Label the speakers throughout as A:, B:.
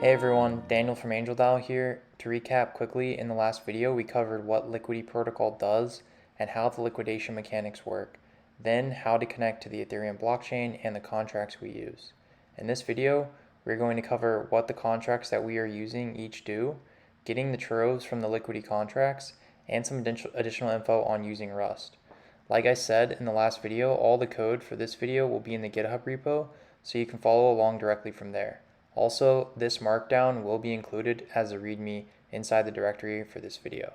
A: Hey everyone, Daniel from AngelDAO here. To recap quickly, in the last video we covered what Liquity protocol does and how the liquidation mechanics work, then how to connect to the Ethereum blockchain and the contracts we use. In this video, we're going to cover what the contracts that we are using each do, getting the Troves from the Liquity contracts, and some additional info on using Rust. Like I said in the last video, all the code for this video will be in the GitHub repo, so you can follow along directly from there. Also, this markdown will be included as a README inside the directory for this video.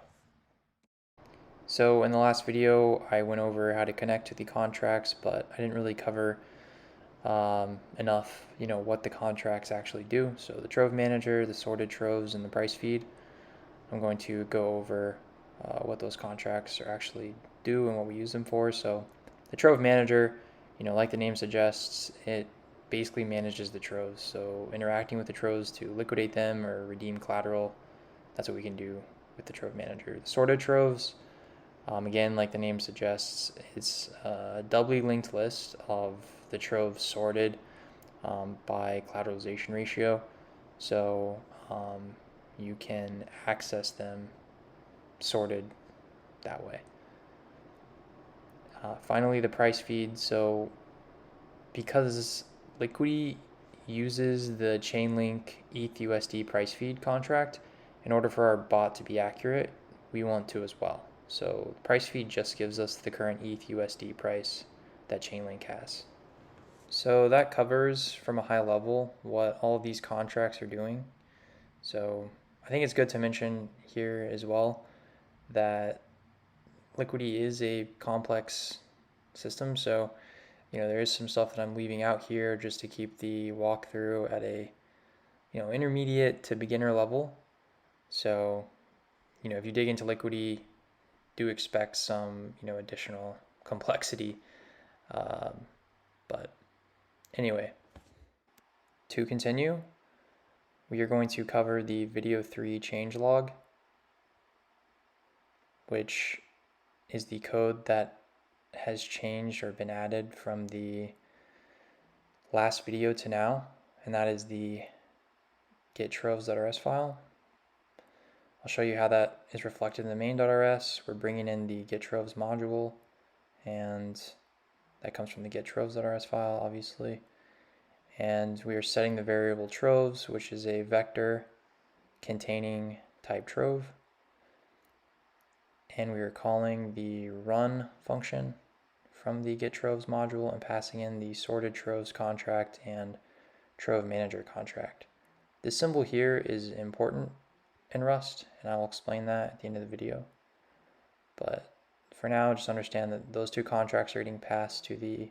A: So in the last video, I went over how to connect to the contracts, but I didn't really cover enough, what the contracts actually do. So the Trove Manager, the sorted Troves, and the price feed. I'm going to go over what those contracts are actually do and what we use them for. So the Trove Manager, like the name suggests, it basically manages the Troves. So interacting with the Troves to liquidate them or redeem collateral, that's what we can do with the Trove Manager. The sorted Troves, again, like the name suggests, it's a doubly linked list of the Troves sorted by collateralization ratio. So you can access them sorted that way. Finally, the price feed. So because Liquity uses the Chainlink ETHUSD price feed contract, in order for our bot to be accurate, we want to as well. So the price feed just gives us the current ETHUSD price that Chainlink has. So that covers from a high level what all of these contracts are doing. So I think it's good to mention here as well that Liquity is a complex system, so there is some stuff that I'm leaving out here just to keep the walkthrough at a intermediate to beginner level. So if you dig into Liquity, do expect some additional complexity. But anyway, to continue, we are going to cover the video 3 changelog, which is the code that has changed or been added from the last video to now, and that is the get_troves.rs file. I'll show you how that is reflected in the main.rs. We're bringing in the get_troves module, and that comes from the get_troves.rs file, obviously. And we are setting the variable troves, which is a vector containing type trove. And we are calling the run function from the get_troves module and passing in the sorted troves contract and Trove Manager contract. This symbol here is important in Rust, and I will explain that at the end of the video. But for now, just understand that those two contracts are getting passed to the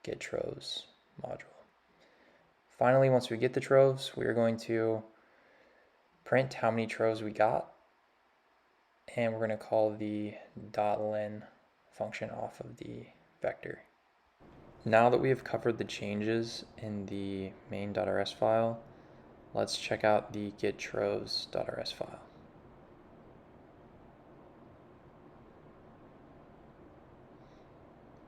A: get_troves module. Finally, once we get the troves, we are going to print how many troves we got, and we're going to call the .len function off of the vector. Now that we have covered the changes in the main.rs file, let's check out the get_troves.rs file.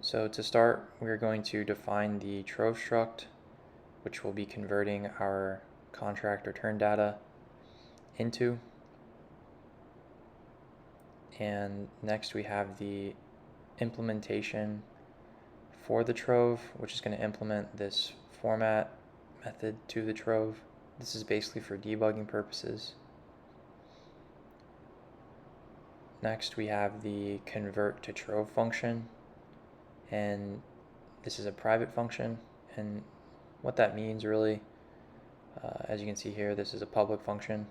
A: So to start, we're going to define the trove struct, which will be converting our contract return data into. And next we have the implementation for the trove, which is going to implement this format method to the trove. This is basically for debugging purposes. Next we have the convert to trove function, and this is a private function, and what that means really, as you can see here, this is a public function.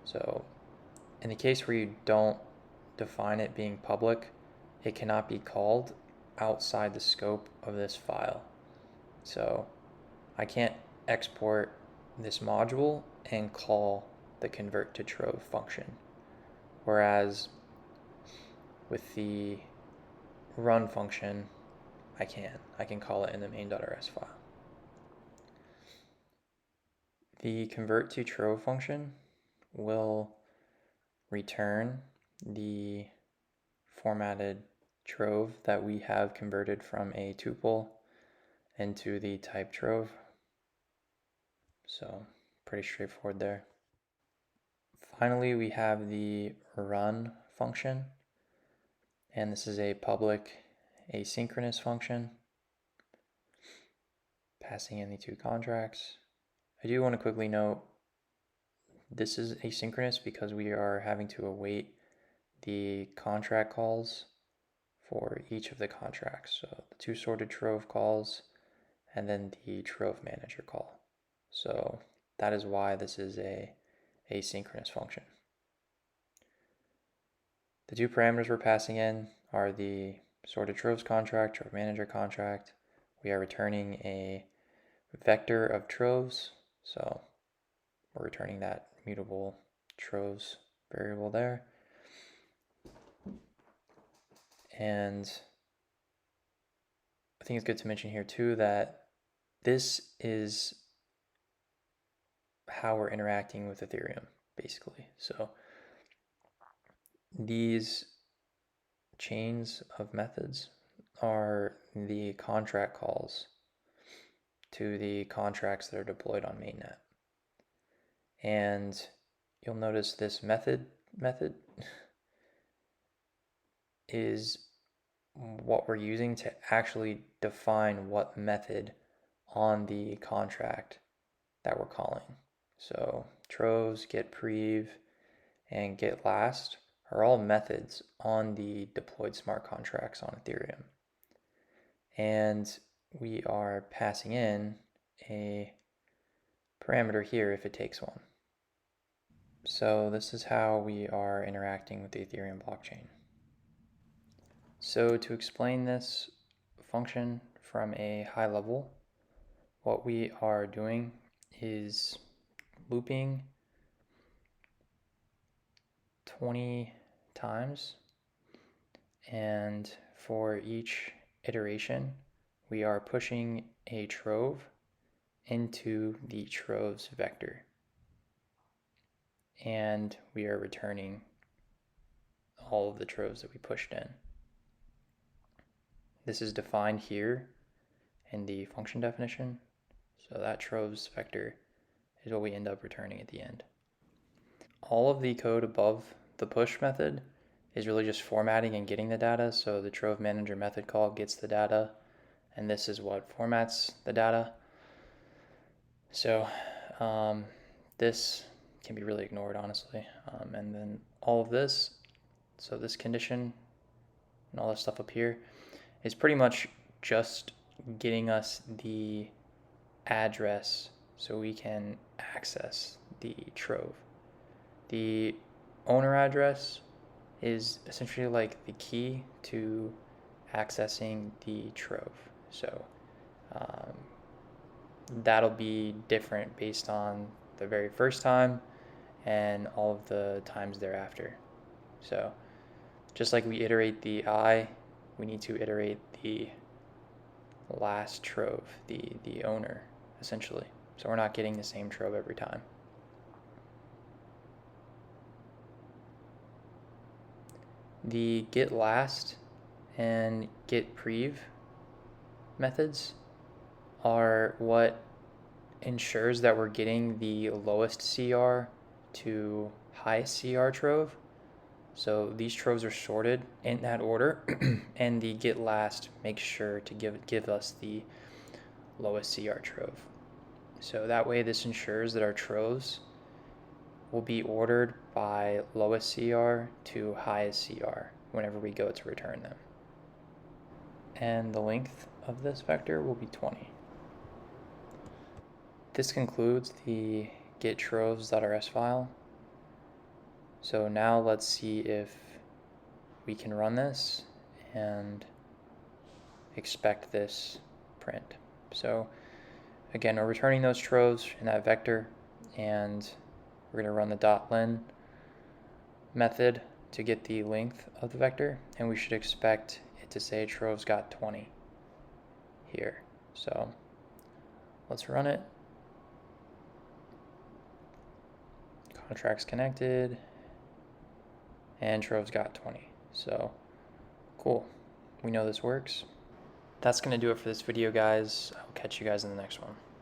A: So in the case where you don't define it being public, it cannot be called outside the scope of this file. So I can't export this module and call the convert to trove function, whereas with the run function I can call it in the main.rs file. The convert to trove function will return the formatted trove that we have converted from a tuple into the type trove. So pretty straightforward there. Finally, we have the run function, and this is a public asynchronous function, passing in the two contracts. I do want to quickly note this is asynchronous because we are having to await the contract calls for each of the contracts. So the two sorted Trove calls and then the Trove manager call. So that is why this is a asynchronous function. The two parameters we're passing in are the sorted Troves contract, Trove manager contract. We are returning a vector of Troves, so we're returning that mutable Troves variable there. And I think it's good to mention here too that this is how we're interacting with Ethereum, basically. So these chains of methods are the contract calls to the contracts that are deployed on mainnet. And you'll notice this method is what we're using to actually define what method on the contract that we're calling. So Troves, getPrev, and getLast are all methods on the deployed smart contracts on Ethereum. And we are passing in a parameter here if it takes one. So this is how we are interacting with the Ethereum blockchain. So to explain this function from a high level, what we are doing is looping 20 times, and for each iteration we are pushing a Trove into the Troves vector, and we are returning all of the Troves that we pushed in. This is defined here in the function definition, so that Troves vector is what we end up returning at the end. All of the code above the push method is really just formatting and getting the data. So the Trove manager method call gets the data, and this is what formats the data. So this can be really ignored, honestly. And then all of this, so this condition and all this stuff up here is pretty much just getting us the address so we can access the Trove. The owner address is essentially like the key to accessing the Trove. So that'll be different based on the very first time and all of the times thereafter. So just like we iterate the I, we need to iterate the last Trove, the owner, essentially. So we're not getting the same Trove every time. The getLast and getPrev methods are what ensures that we're getting the lowest CR to highest CR Trove. So these Troves are sorted in that order, and the getLast makes sure to give us the lowest CR Trove. So that way this ensures that our Troves will be ordered by lowest CR to highest CR whenever we go to return them. And the length of this vector will be 20. This concludes the getTroves.rs file. So now let's see if we can run this and expect this print. So again, we're returning those Troves in that vector, and we're going to run the .len method to get the length of the vector, and we should expect it to say Troves got 20 here. So let's run it. Contracts connected, and Troves got 20. So cool, we know this works. That's going to do it for this video, guys. I'll catch you guys in the next one.